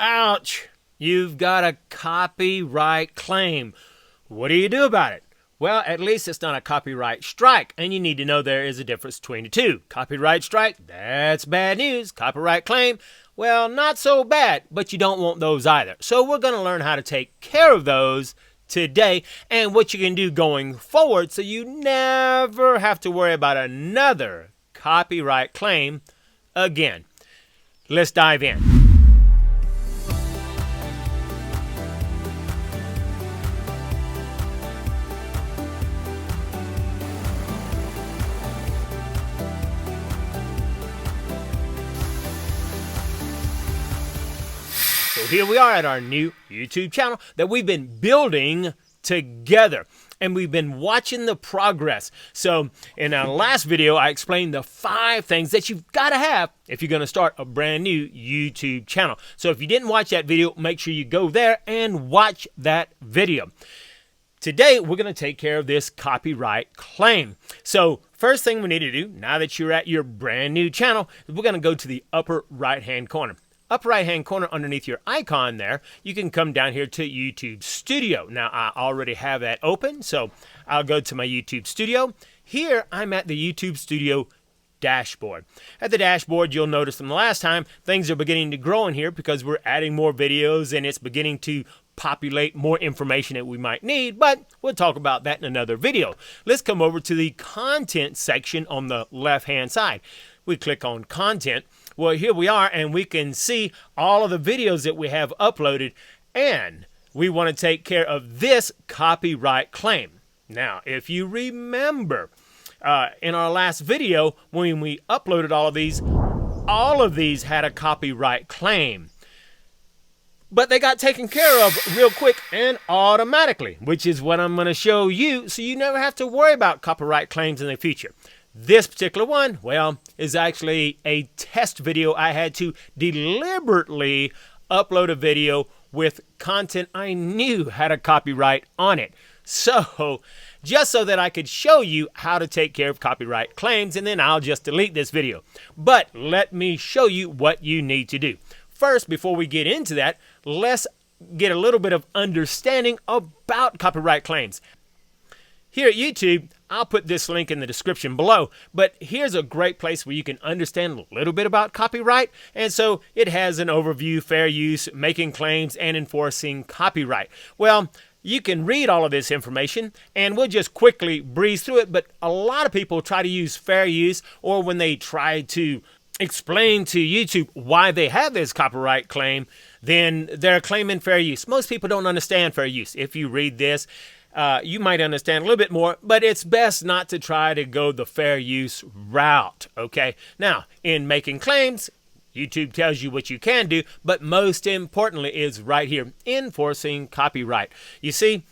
Ouch! You've got a copyright claim. What do you do about it? Well, at least it's not a copyright strike, and you need to know there is a difference between the two. Copyright strike, that's bad news. Copyright claim, well, not so bad, but you don't want those either. So we're going to learn how to take care of those today and what you can do going forward so you never have to worry about another copyright claim again. Let's dive in. So here we are at our new YouTube channel that we've been building together, and we've been watching the progress. So in our last video, I explained the 5 things that you've got to have if you're going to start a brand new YouTube channel. So if you didn't watch that video, make sure you go there and watch that video. Today, we're going to take care of this copyright claim. So first thing we need to do, now that you're at your brand new channel, is we're going to go to the upper right-hand corner. Upper right-hand corner underneath your icon there, you can come down here to YouTube Studio. Now, I already have that open, so I'll go to my YouTube Studio. Here, I'm at the YouTube Studio dashboard. At the dashboard, you'll notice from the last time, things are beginning to grow in here because we're adding more videos and it's beginning to populate more information that we might need, but we'll talk about that in another video. Let's come over to the content section on the left-hand side. We click on content. Well, here we are, and we can see all of the videos that we have uploaded, and we want to take care of this copyright claim. Now, if you remember, in our last video, when we uploaded all of these had a copyright claim. But they got taken care of real quick and automatically, which is what I'm going to show you, so you never have to worry about copyright claims in the future. This particular one, well, is actually a test video. I had to deliberately upload a video with content I knew had a copyright on it. So, just so that I could show you how to take care of copyright claims, and then I'll just delete this video. But let me show you what you need to do. First, before we get into that, let's get a little bit of understanding about copyright claims. Here at YouTube, I'll put this link in the description below, but here's a great place where you can understand a little bit about copyright. And so it has an overview, fair use, making claims, and enforcing copyright. Well, you can read all of this information, and we'll just quickly breeze through it, but a lot of people try to use fair use, or when they try to explain to YouTube why they have this copyright claim, then they're claiming fair use. Most people don't understand fair use. If you read this, you might understand a little bit more, but it's best not to try to go the fair use route, okay? Now, in making claims, YouTube tells you what you can do, but most importantly is right here, enforcing copyright. You see,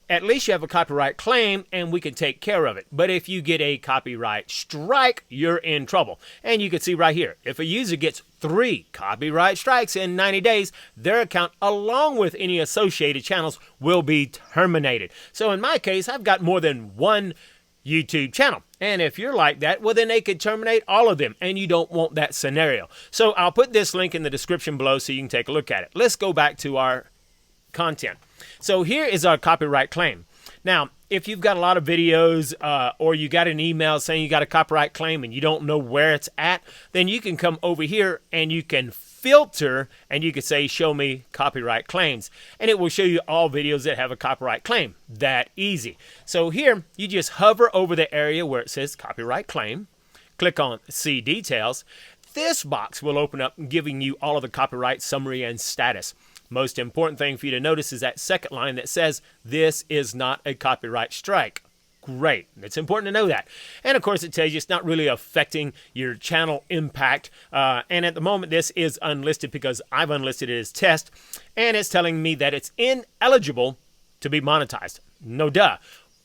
at least you have a copyright claim and we can take care of it. But if you get a copyright strike, you're in trouble. And you can see right here, if a user gets 3 copyright strikes in 90 days, their account, along with any associated channels, will be terminated. So in my case, I've got more than one YouTube channel. And if you're like that, well, then they could terminate all of them, and you don't want that scenario. So I'll put this link in the description below so you can take a look at it. Let's go back to our content. So here is our copyright claim. Now, if you've got a lot of videos or you got an email saying you got a copyright claim and you don't know where it's at, then you can come over here and you can filter and you can say, show me copyright claims. And it will show you all videos that have a copyright claim. That easy. So here, you just hover over the area where it says copyright claim. Click on see details. This box will open up giving you all of the copyright summary and status. Most important thing for you to notice is that second line that says, this is not a copyright strike. Great. It's important to know that. And of course, it tells you it's not really affecting your channel impact. And at the moment, this is unlisted because I've unlisted it as test. And it's telling me that it's ineligible to be monetized. No duh.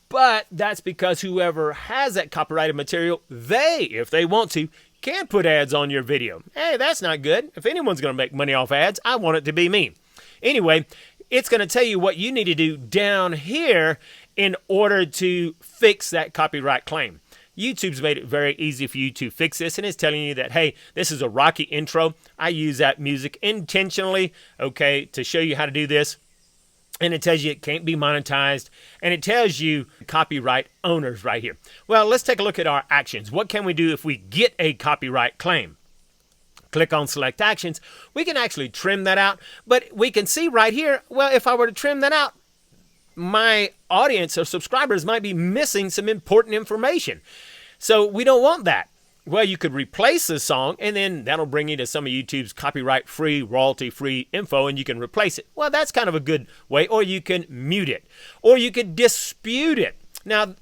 But that's because whoever has that copyrighted material, they, if they want to, can put ads on your video. Hey, that's not good. If anyone's going to make money off ads, I want it to be me. Anyway, it's going to tell you what you need to do down here in order to fix that copyright claim. YouTube's made it very easy for you to fix this, and it's telling you that, hey, this is a rocky intro. I use that music intentionally, okay, to show you how to do this. And it tells you it can't be monetized, and it tells you copyright owners right here. Well, let's take a look at our actions. What can we do if we get a copyright claim? Click on Select Actions. We can actually trim that out, but we can see right here, well, if I were to trim that out, my audience or subscribers might be missing some important information. So we don't want that. Well, you could replace the song, and then that'll bring you to some of YouTube's copyright-free, royalty-free info, and you can replace it. Well, that's kind of a good way. Or you can mute it. Or you could dispute it. Now,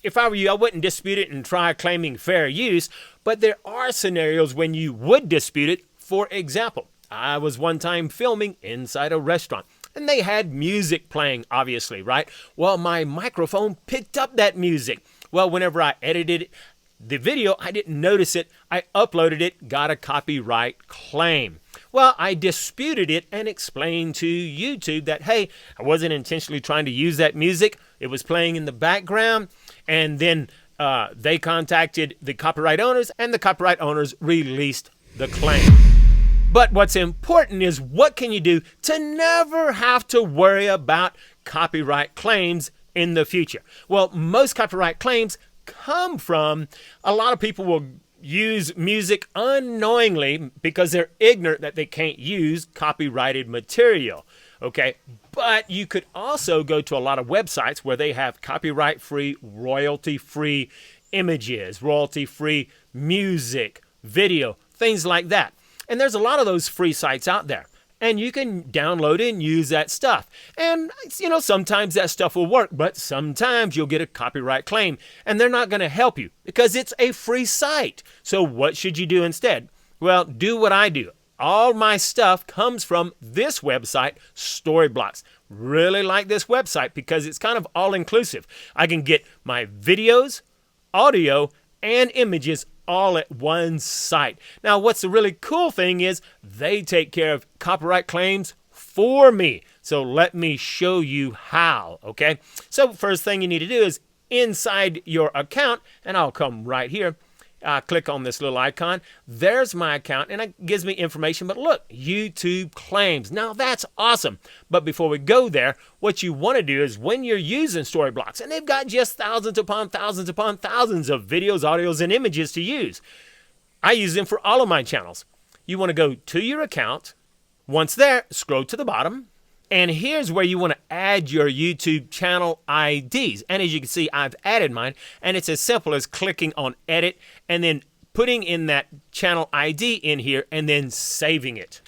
if I were you, I wouldn't dispute it and try claiming fair use, but there are scenarios when you would dispute it. For example, I was one time filming inside a restaurant, and they had music playing, obviously, right? Well, my microphone picked up that music. Well, whenever I edited the video, I didn't notice it. I uploaded it, got a copyright claim. Well, I disputed it and explained to YouTube that, hey, I wasn't intentionally trying to use that music. It was playing in the background. And then they contacted the copyright owners, and the copyright owners released the claim. But what's important is, what can you do to never have to worry about copyright claims in the future? Well, most copyright claims come from, a lot of people will use music unknowingly because they're ignorant that they can't use copyrighted material, okay? But you could also go to a lot of websites where they have copyright-free, royalty-free images, royalty-free music, video, things like that. And there's a lot of those free sites out there. And you can download it and use that stuff. And, you know, sometimes that stuff will work, but sometimes you'll get a copyright claim, and they're not going to help you because it's a free site. So what should you do instead? Well, do what I do. All my stuff comes from this website, Storyblocks. Really like this website because it's kind of all-inclusive. I can get my videos, audio, and images all at one site. Now, what's the really cool thing is they take care of copyright claims for me. So let me show you how, okay? So first thing you need to do is inside your account, and I'll come right here. Click on this little icon. There's my account, and it gives me information. But look, YouTube claims. Now, that's awesome. But before we go there, what you want to do is, when you're using Storyblocks, and they've got just thousands upon thousands upon thousands of videos, audios, and images to use. I use them for all of my channels. You want to go to your account. Once there, scroll to the bottom. And here's where you want to add your YouTube channel IDs. And as you can see, I've added mine. And it's as simple as clicking on Edit and then putting in that channel ID in here and then saving it.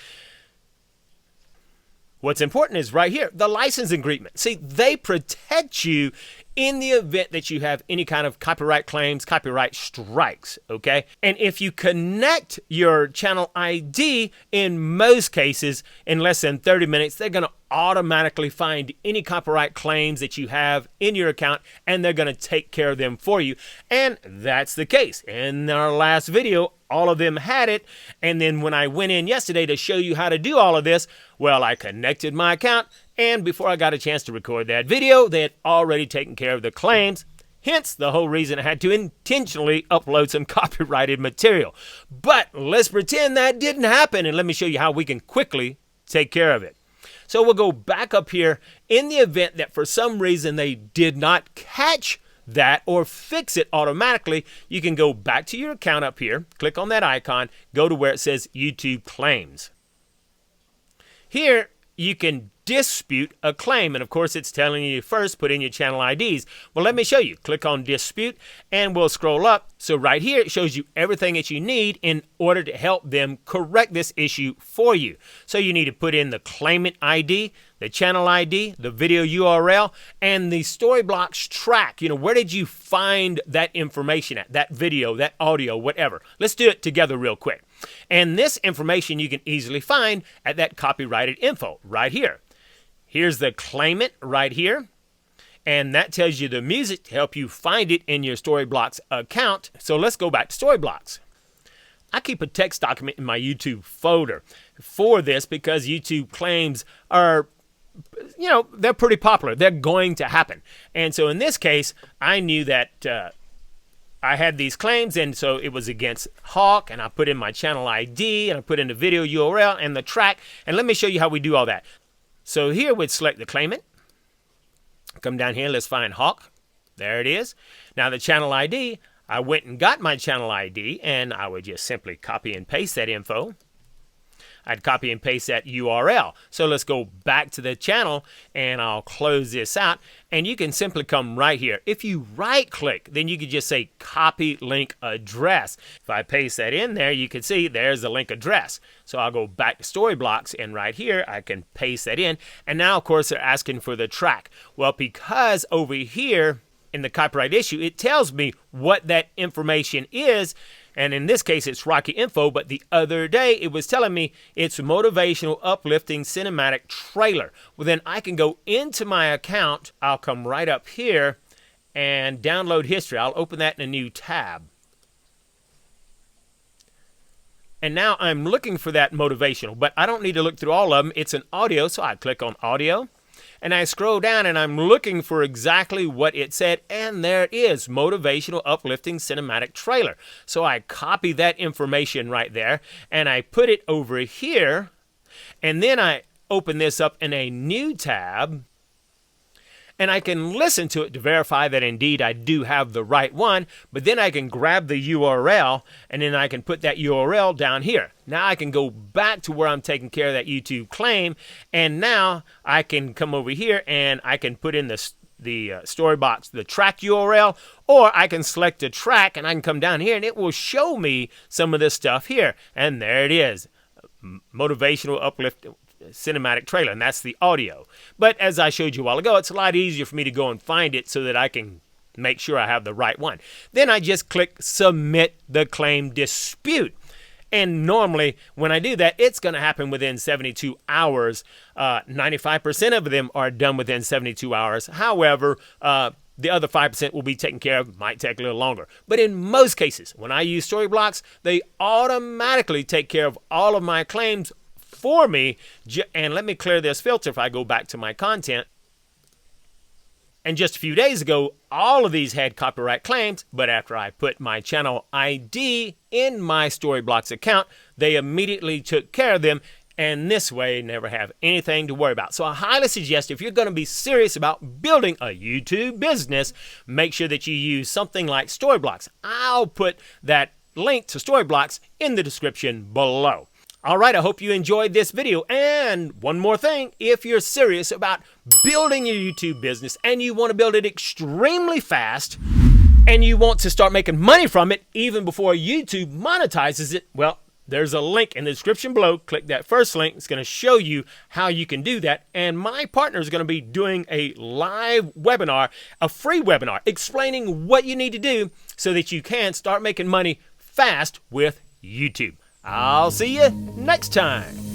What's important is right here, the license agreement. See, they protect you in the event that you have any kind of copyright claims, copyright strikes, okay? And if you connect your channel ID, in most cases, in less than 30 minutes, they're going to automatically find any copyright claims that you have in your account, and they're going to take care of them for you. And that's the case. In our last video, all of them had it. And then when I went in yesterday to show you how to do all of this, well, I connected my account, and before I got a chance to record that video, they had already taken care of the claims. Hence the whole reason I had to intentionally upload some copyrighted material. But let's pretend that didn't happen, and let me show you how we can quickly take care of it. So we'll go back up here. In the event that for some reason they did not catch that or fix it automatically, you can go back to your account up here, click on that icon, go to where it says YouTube Claims. Here you can dispute a claim, and of course it's telling you first put in your channel IDs. Well, let me show you. Click on Dispute, and we'll scroll up. So right here it shows you everything that you need in order to help them correct this issue for you. So you need to put in the claimant ID, the channel ID, the video URL, and the Storyblocks track. You know, where did you find that information at, that video, that audio, whatever. Let's do it together real quick. And this information you can easily find at that copyrighted info right here. Here's the claimant right here. And that tells you the music to help you find it in your Storyblocks account. So let's go back to Storyblocks. I keep a text document in my YouTube folder for this because YouTube claims are, you know, they're pretty popular. They're going to happen. And so in this case, I knew that I had these claims, and so it was against Hawk, and I put in my channel ID, and I put in the video URL and the track, and let me show you how we do all that. So here we'd select the claimant. Come down here, let's find Hawk. There it is. Now the channel ID, I went and got my channel ID, and I would just simply copy and paste that info. I'd copy and paste that URL. So let's go back to the channel, and I'll close this out, and you can simply come right here. If you right click, then you could just say copy link address. If I paste that in there, you can see there's the link address. So I'll go back to Storyblocks, and right here I can paste that in, and now of course they're asking for the track. Well, because over here in the copyright issue, it tells me what that information is. And in this case, it's Rocky Info, but the other day it was telling me it's a motivational, uplifting, cinematic trailer. Well, then I can go into my account. I'll come right up here and download history. I'll open that in a new tab. And now I'm looking for that motivational, but I don't need to look through all of them. It's an audio, so I click on audio. And I scroll down, and I'm looking for exactly what it said, and there it is, motivational, uplifting, cinematic trailer. So I copy that information right there, and I put it over here, and then I open this up in a new tab, and I can listen to it to verify that indeed I do have the right one, but then I can grab the URL, and then I can put that URL down here. Now I can go back to where I'm taking care of that YouTube claim, and now I can come over here and I can put in the Storybox, the track URL, or I can select a track and I can come down here and it will show me some of this stuff here. And there it is, motivational, uplift, cinematic trailer, and that's the audio. But as I showed you a while ago, it's a lot easier for me to go and find it so that I can make sure I have the right one. Then I just click submit the claim dispute. And normally when I do that, it's going to happen within 72 hours. 95% of them are done within 72 hours. However, the other 5% will be taken care of. Might take a little longer. But in most cases, when I use Storyblocks, they automatically take care of all of my claims for me. And let me clear this filter if I go back to my content. And just a few days ago, all of these had copyright claims, but after I put my channel ID in my Storyblocks account, they immediately took care of them, and this way never have anything to worry about. So I highly suggest if you're going to be serious about building a YouTube business, make sure that you use something like Storyblocks. I'll put that link to Storyblocks in the description below. All right, I hope you enjoyed this video. And one more thing, if you're serious about building your YouTube business and you want to build it extremely fast and you want to start making money from it even before YouTube monetizes it, well, there's a link in the description below. Click that first link. It's going to show you how you can do that. And my partner is going to be doing a live webinar, a free webinar, explaining what you need to do so that you can start making money fast with YouTube. I'll see you next time.